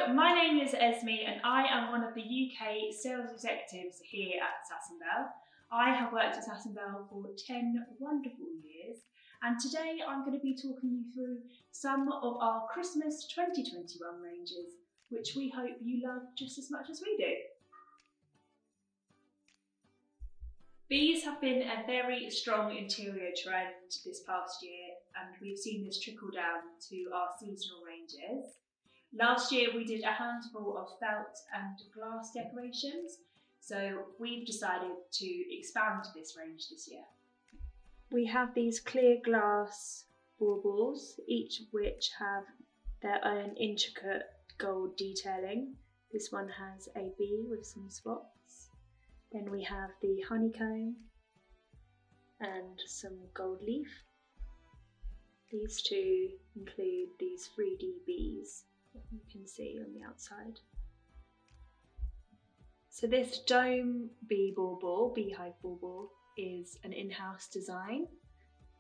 Hello, my name is Esme and I am one of the UK sales executives here at Sass Belle. I have worked at Sass Belle for 10 wonderful years, and today I'm going to be talking you through some of our Christmas 2021 ranges, which we hope you love just as much as we do. Bees have been a very strong interior trend this past year, and we've seen this trickle down to our seasonal ranges. Last year we did a handful of felt and glass decorations, so we've decided to expand this range this year. We have these clear glass baubles, each of which have their own intricate gold detailing. This one has a bee with some spots. Then we have the honeycomb and some gold leaf. These two include these 3D bees that you can see on the outside. So this dome bee bauble, beehive bauble, is an in-house design.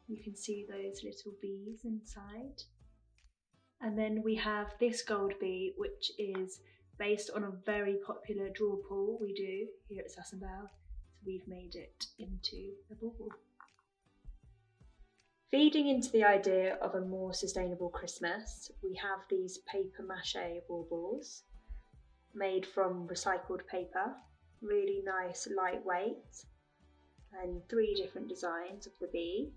You can see those little bees inside. And then we have this gold bee, which is based on a very popular draw pull we do here at Sass Belle. So we've made it into a bauble. Feeding into the idea of a more sustainable Christmas, we have these paper mache baubles made from recycled paper, really nice, lightweight, and 3 different designs of the bee.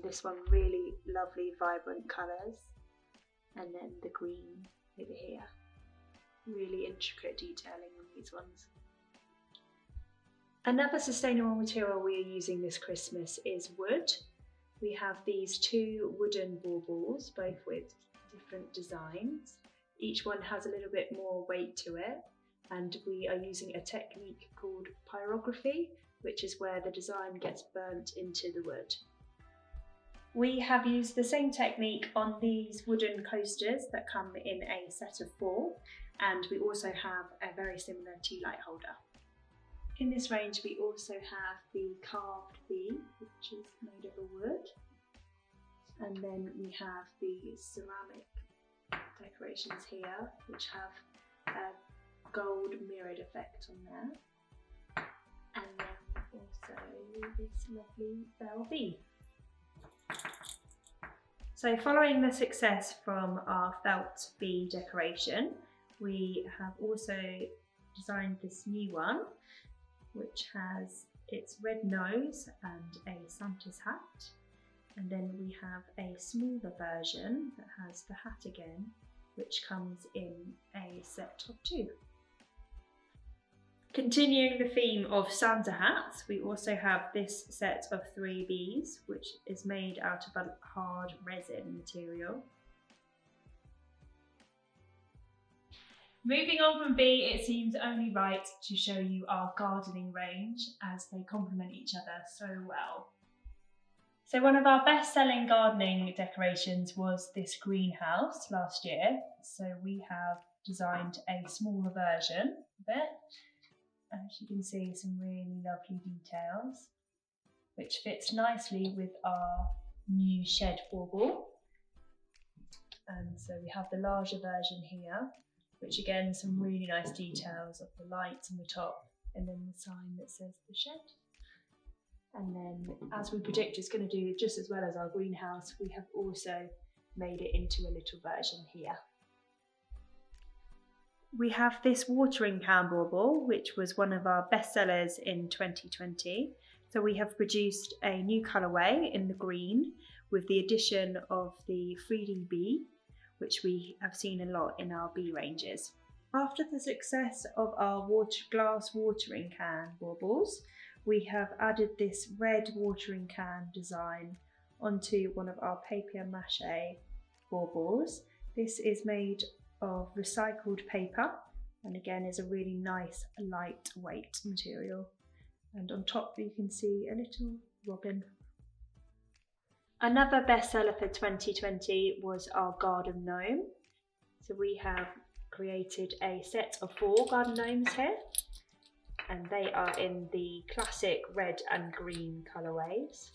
This one really lovely, vibrant colours, and then the green over here. Really intricate detailing on these ones. Another sustainable material we are using this Christmas is wood. We have these 2 wooden baubles, both with different designs. Each one has a little bit more weight to it, and we are using a technique called pyrography, which is where the design gets burnt into the wood. We have used the same technique on these wooden coasters that come in a set of 4, and we also have a very similar tea light holder. In this range we also have the carved bee, which is made of a wood, and then we have the ceramic decorations here, which have a gold mirrored effect on there, and then also this lovely bell bee. So following the success from our felt bee decoration, we have also designed this new one, which has its red nose and a Santa's hat. And then we have a smaller version that has the hat again, which comes in a set of 2. Continuing the theme of Santa hats, we also have this set of 3 bees, which is made out of a hard resin material. Moving on from bee, it seems only right to show you our gardening range, as they complement each other so well. So one of our best-selling gardening decorations was this greenhouse last year. So we have designed a smaller version of it. As you can see, some really lovely details, which fits nicely with our new shed bauble. And so we have the larger version here, which again, some really nice details of the lights on the top, and then the sign that says the shed. And then, as we predict it's going to do just as well as our greenhouse, we have also made it into a little version here. We have this watering can bauble, which was one of our best sellers in 2020. So we have produced a new colourway in the green with the addition of the 3D bee, which we have seen a lot in our bee ranges. After the success of our glass watering can baubles, we have added this red watering can design onto one of our papier mâché baubles. This is made of recycled paper, and again is a really nice lightweight material. And on top you can see a little robin. Another bestseller for 2020 was our garden gnome. So we have created a set of 4 garden gnomes here, and they are in the classic red and green colourways.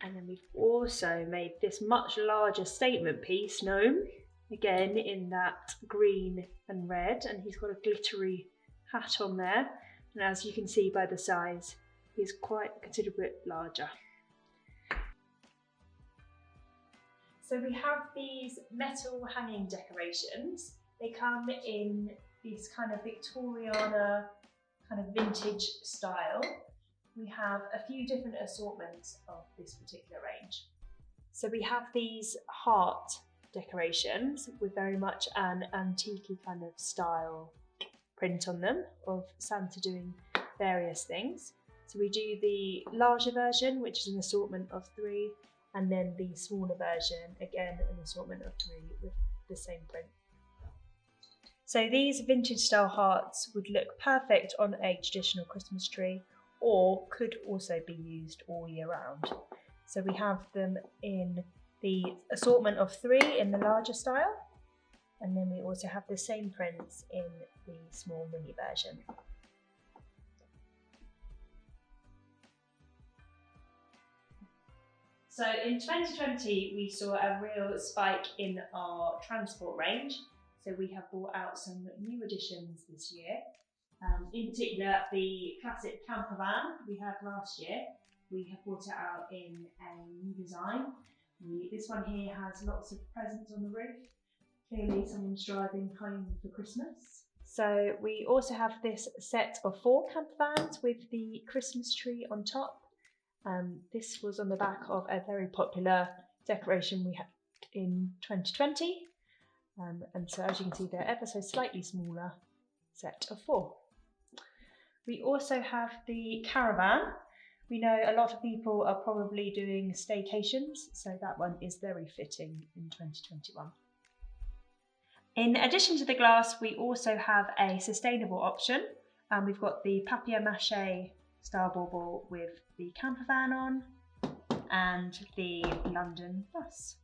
And then we've also made this much larger statement piece gnome again in that green and red, and he's got a glittery hat on there, and as you can see by the size, he's quite a considerable bit larger. So we have these metal hanging decorations. They come in this kind of Victoriana, kind of vintage style. We have a few different assortments of this particular range. So we have these heart decorations with very much an antique kind of style print on them of Santa doing various things. So we do the larger version, which is an assortment of 3, and then the smaller version, again an assortment of 3 with the same print. So these vintage style hearts would look perfect on a traditional Christmas tree, or could also be used all year round. So we have them in the assortment of 3 in the larger style, and then we also have the same prints in the small mini version. So in 2020 we saw a real spike in our transport range, so we have brought out some new additions this year. In particular, the classic camper van we had last year, we have brought it out in a new design. This one here has lots of presents on the roof. Clearly someone's driving home for Christmas. So we also have this set of 4 camper vans with the Christmas tree on top. This was on the back of a very popular decoration we had in 2020. And so as you can see, they're ever so slightly smaller set of 4. We also have the caravan. We know a lot of people are probably doing staycations, so that one is very fitting in 2021. In addition to the glass, we also have a sustainable option. We've got the papier-mâché style bauble with the camper van on and the London bus.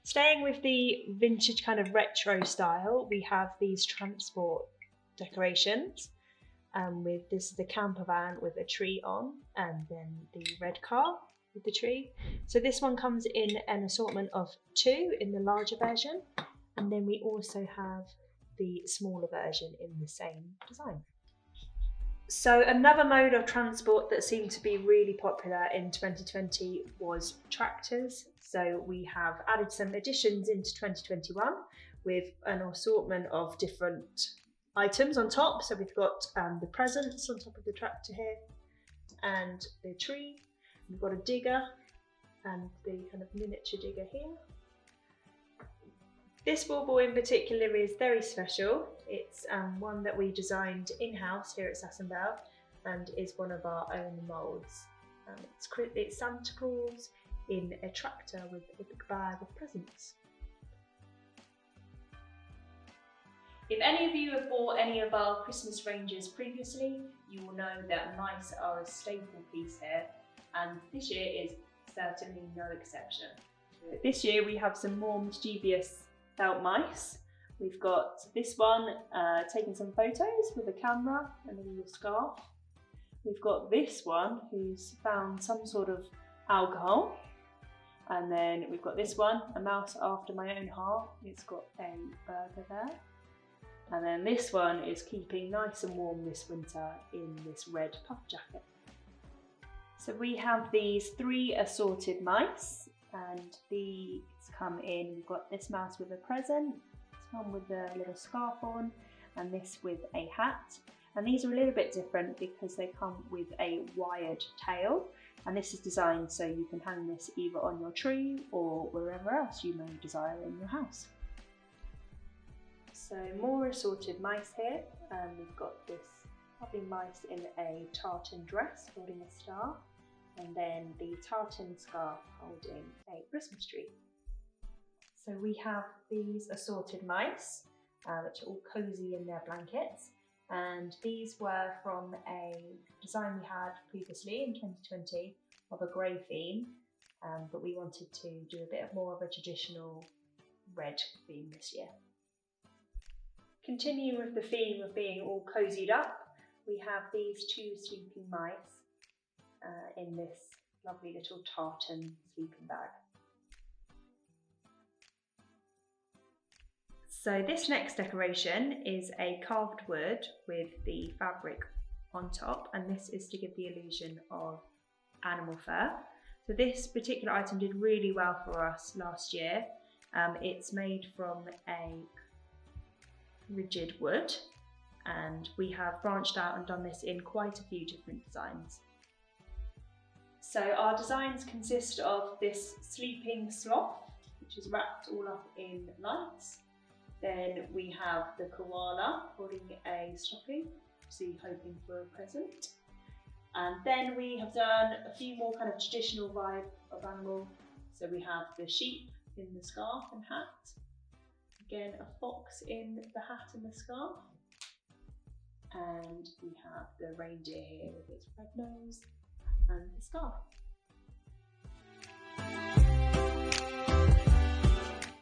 Staying with the vintage kind of retro style, we have these transport decorations. With this is the camper van with a tree on, and then the red car with the tree. So this one comes in an assortment of 2 in the larger version, and then we also have the smaller version in the same design. So another mode of transport that seemed to be really popular in 2020 was tractors. So we have added some additions into 2021 with an assortment of different items on top. So we've got the presents on top of the tractor here, and the tree. We've got a digger and the kind of miniature digger here. This bauble in particular is very special. It's one that we designed in-house here at Sass Belle and is one of our own moulds. It's Santa Claus in a tractor with a big bag of presents. If any of you have bought any of our Christmas ranges previously, you will know that mice are a staple piece here, and this year is certainly no exception. This year we have some more mischievous felt mice. We've got this one taking some photos with a camera and a little scarf. We've got this one who's found some sort of alcohol. And then we've got this one, a mouse after my own heart. It's got a burger there. And then this one is keeping nice and warm this winter in this red puff jacket. So we have these 3 assorted mice, and these come in. We've got this mouse with a present, this one with a little scarf on, and this with a hat. And these are a little bit different because they come with a wired tail, and this is designed so you can hang this either on your tree or wherever else you may desire in your house. So more assorted mice here, and we've got this lovely mice in a tartan dress holding a star, and then the tartan scarf holding a Christmas tree. So we have these assorted mice, which are all cosy in their blankets, and these were from a design we had previously in 2020 of a grey theme, but we wanted to do a bit more of a traditional red theme this year. Continuing with the theme of being all cozied up, we have these 2 sleeping mice in this lovely little tartan sleeping bag. So this next decoration is a carved wood with the fabric on top, and this is to give the illusion of animal fur. So this particular item did really well for us last year. It's made from a rigid wood, and we have branched out and done this in quite a few different designs. So our designs consist of this sleeping sloth, which is wrapped all up in lights. Then we have the koala holding a stocking, obviously hoping for a present. And then we have done a few more kind of traditional vibe of animal. So we have the sheep in the scarf and hat. Again, a fox in the hat and the scarf. And we have the reindeer here with its red nose and the scarf.